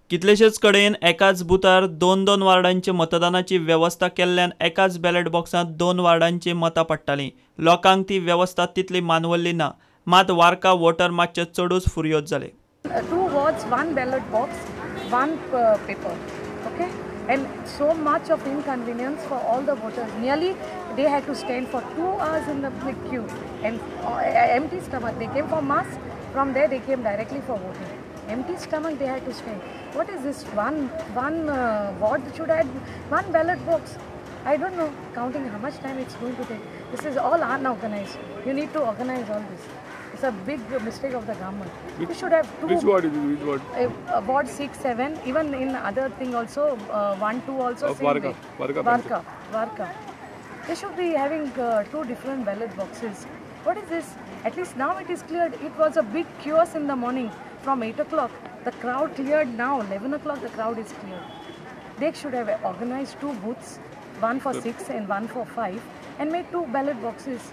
कितलेशेच कडेन एकाच बुथार दोन दोन वार्डांचे मतदानाची व्यवस्था केल्ल्यान एकाच बॅलेट बॉक्सांत दोन वार्डांची मतां पडटालीं. लोकांक ती व्यवस्था तितली मानवल्ली ना. मात वार्का वोटर मातशे चडूच फुर्योज जाले. 2 wards, 1 ballot box, 1 paper. Okay? And so much of inconvenience for all the voters. Nearly they had to stand for 2 hours in the big queue. And empty stomach. They came for mass. From there they came directly for voting. Empty stomach they had to stand. What is this? One ward should have 1 ballot box. I don't know. Counting how much time it's going to take. This is all unorganized. You need to organize all this. It's a big mistake of the government. We should have 2. Which ward is it? Which ward? Ward 6, 7. Even in other thing also, 1, 2 also. Varka. They should be having 2 different ballot boxes. What is this? At least now it is cleared. It was a big chaos in the morning from 8 o'clock. The crowd cleared now. 11 o'clock the crowd is cleared. They should have organized 2 booths, 1 for 6 and 1 for 5, and made 2 ballot boxes.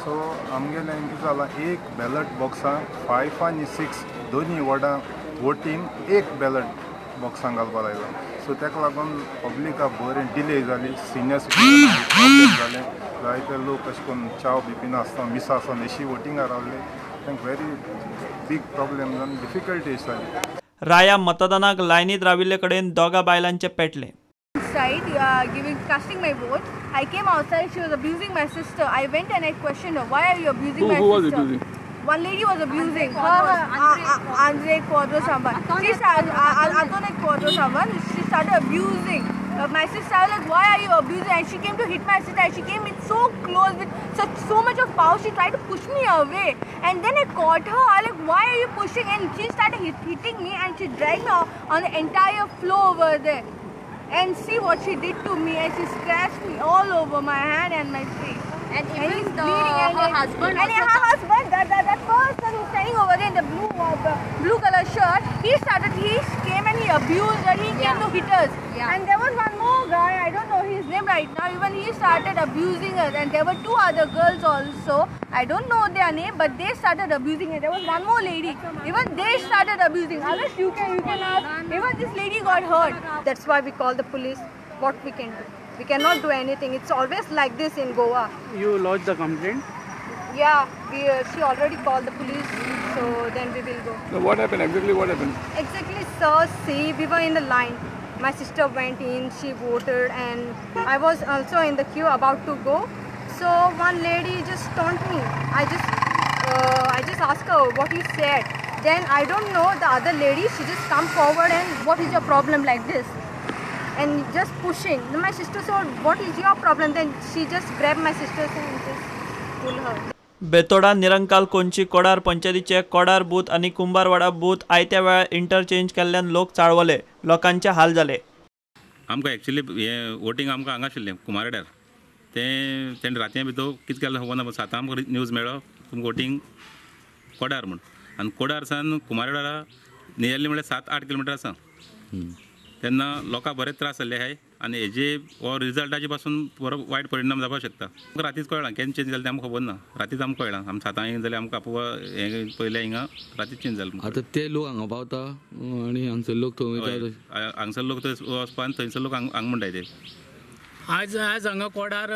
So आमगेले कितें जाला एक ballot Buxa 5 आनी 6 दोनी वॉर्डां voting एक ballot बॉक्सान घालपा लायला. सो ताका लागून पब्लिका बरें डिले जाली. सिनियर सिटीजन प्रॉब्लेम जाले. जायते लोक अशें करून चाव बी पिना आसता मिस आसता अशी वोटिंगां रावले. तांकां व्हेरी बीग प्रॉब्लेम जावन डिफिकल्टीज जाली. राया मतदानाक लायनीत राविल्ले कडेन दोगा बायलांचे पेटले. Casting my vote. I came outside. She was abusing my sister. I went and I questioned her. Why are you abusing my sister? Who was abusing? One lady was abusing her. Andre Quadro someone. She started. Adone Quadro someone. She started abusing my sister. I was like, why are you abusing? And she came to hit my sister. And she came in so close with so much of power. She tried to push me away. And then I caught her. I was like, why are you pushing? And she started hitting me. And she dragged me on the entire floor over there. And see what she did to me, and she scratched me all over my hand and my face. And even her husband. And her husband, that person who's standing over there in the blue color shirt, he came and he abused her. He came to hit us. Yeah. And there was one more guy, I don't know his name right now. Even he started abusing us. And there were 2 other girls also. I don't know their name, but they started abusing her. There was one more lady. Even they started abusing. Unless you can ask. Even this lady got hurt. That's why we call the police. What we can do? We cannot do anything. It's always like this in Goa. You lodged the complaint? Yeah, she already called the police, so then we will go. So what happened? Exactly what happened? Exactly, sir. See, we were in the line. My sister went in, she voted, and I was also in the queue about to go. So one lady just taunted me. I just asked her what you said. Then I don't know, the other lady, she just come forward and what is your problem like this? And just pushing. Then my sister said, what is your problem? Then she just grabbed my sister and just pulled her. Betora निरंकाल कोंची कोडार पंचायतीचे Kodar booth आणि Kumbharwada booth आयत्या वेळार interchange केल्ल्यान लोक चाळवले. लोकांचे हाल जाले. आमकां actually हे voting आमकां हांगा आशिल्लें कुमारवाड्यार. तेणें रातया भितर कितें केलें खबर ना. 7 आमकां न्यूज मेळ्ळो तुमकां वोटींग कोडार म्हूण. आनी कोडार सावन कुमारवाडा नियरली म्हळ्यार 7-8 किलोमिटर आसा. तेन्ना लोकांक बरेच त्रास जाल्ले आहाय. आनी हेजे हो रिजल्टाचे पासून बरो वायट परिणाम जावपाक शकता. आमकां रातीच कळ्ळां केन्ना चेंज जालें तें आमकां खबर ना. रातीच आमकां कळ्ळां. आमी 7 जाल्यार आमकां आपोवप हे पयलें हिंगा रातीच चेंज जालें. आतां ते लोक हांगा पावता आनी हांगसर लोक थंय हांगसर लोक थंय वचपा आनी थंयसर लोक हांगा म्हणटाय ते. आज हांगा कोडार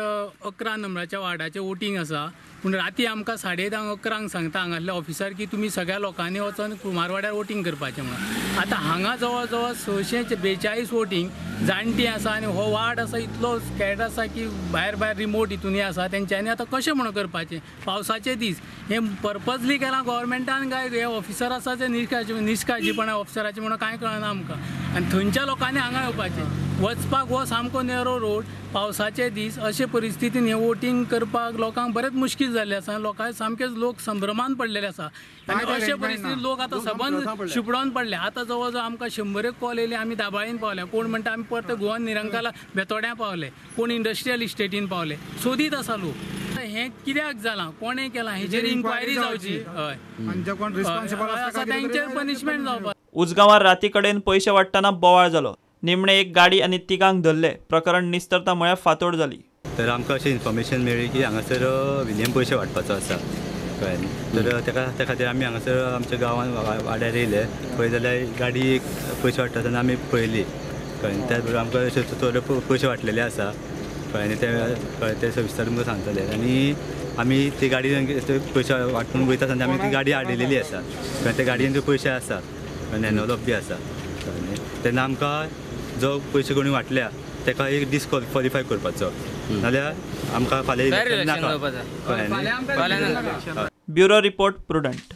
11 नंबराच्या वार्डाचें वोटींग आसा. पूण राती आमकां 11:30 सांगता हांगासले ऑफिसर की तुमी सगळ्या लोकांनी वचून कुमारवाड्यार वोटींग करपाचें म्हणून. आतां हांगा जवळ जवळ 642 वोटींग जाणटी आसा आनी हो वार्ड आसा इतलो स्कॅड आसा की भायर रिमोट हितूनय आसा. तेंच्यांनी आतां कशें म्हणून करपाचें पावसाचे दीस. हें पर्पजली केलां गोवोरमेंटान काय हे ऑफिसर आसा ते निश्काळजीपणा ऑफिसराचें म्हणून कांय कळना आमकां. आनी थंयच्या लोकांनी हांगा येवपाचें. वचपाक हो सामको नेरो रोड. पावसाचे दीस अशे परिस्थितीन हें वोटींग करपाक लोकांक बरेंच मुश्कील जाल्लें आसा. लोकांक सामकेच लोक संभ्रमान पडलेले आसा. आनी अशे परिस्थितीन लोक आतां सबंद शिपडोवन पडले. आतां जवळ जवळ आमकां 100 कॉल येयले. आमी दाबाळीन पावले. कोण म्हणटा आमी परत गोवन निरंकाला बेतोड्या पावले. कोण इंडस्ट्रियल इस्टेटीन पावले. सोदीत आसा लोक. हें कित्याक जालां कोणें केलां हेजेर इन्क्वायरी जावची. हय आसा तेंचेर पनिशमेंट जावपाक. उजगांवार राती कडेन पयशे वाडटाना बोवाळ जालो. निमणे एक गाडी आनी 3 धरले. प्रकरण निस्तरता म्हळ्यार फातोड जाली. तर आमकां अशें इन्फॉर्मेशन मेळ्ळी की हांगासर विलियम पयशे वाडपाचो आसा. कळ्ळें न्ही तर त्या खातीर आमी हांगासर आमच्या गांवांत वाड्यार येयले पळय जाल्यार गाडी एक पयशे वांटता तेन्ना आमी पळयली कळ्ळें त्याच बरोबर आमकां अशे थोडे पयशे वांटलेले आसा कळ्ळें न्ही ते सविस्तर तुमकां सांगतले आनी आमी ती गाडी पयशे वांटून वयता आसतना आमी ती गाडी हाडिल्ली आसा कळ्ळें त्या गाडयेन पयशे आसा एनवलॉप बी आसा कळ्ळें न्ही तेन्ना आमकां जो पयशे कोणी वांटल्या ताका एक डिस्क्वॉलिफाय करपाचो नाल्यार आमकां फाल्यां नाका कळ्ळें न्ही ब्युरो रिपोर्ट प्रुडंट.